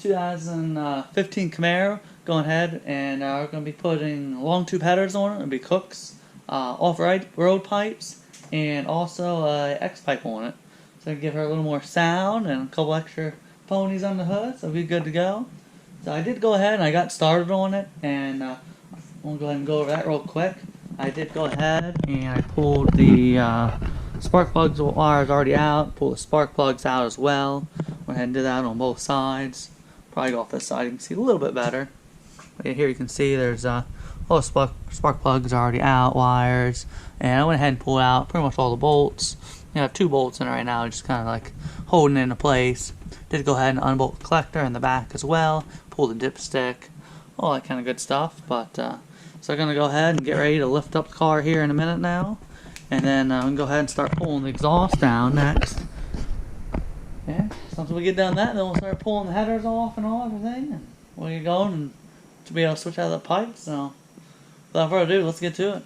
2015 Camaro going ahead, and we're going to be putting long tube headers on it. It'll be Kooks off-road pipes, and also X pipe on it. So give her a little more sound and a couple extra ponies on the hood, so it'll be good to go. So I did go ahead and I got started on it, and I'm going to go ahead and go over that real quick. I did go ahead and I pulled the spark plugs wires already out, pulled the spark plugs out as well. Went ahead and did that on both sides. Probably go off this side, you can see a little bit better. But here you can see there's all the spark plugs already out, wires, and I went ahead and pulled out pretty much all the bolts. I have 2 bolts in it right now, just kind of like holding it into place. Did go ahead and unbolt the collector in the back as well, pull the dipstick, all that kind of good stuff. But so I'm going to go ahead and get ready to lift up the car here in a minute now, and then I'm going to go ahead and start pulling the exhaust down next. Yeah, so once we get done that, then we'll start pulling the headers off and all everything, and we'll get going and to be able to switch out of the pipes. So without further ado, let's get to it.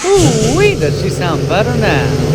Ooh-wee, does she sound better now?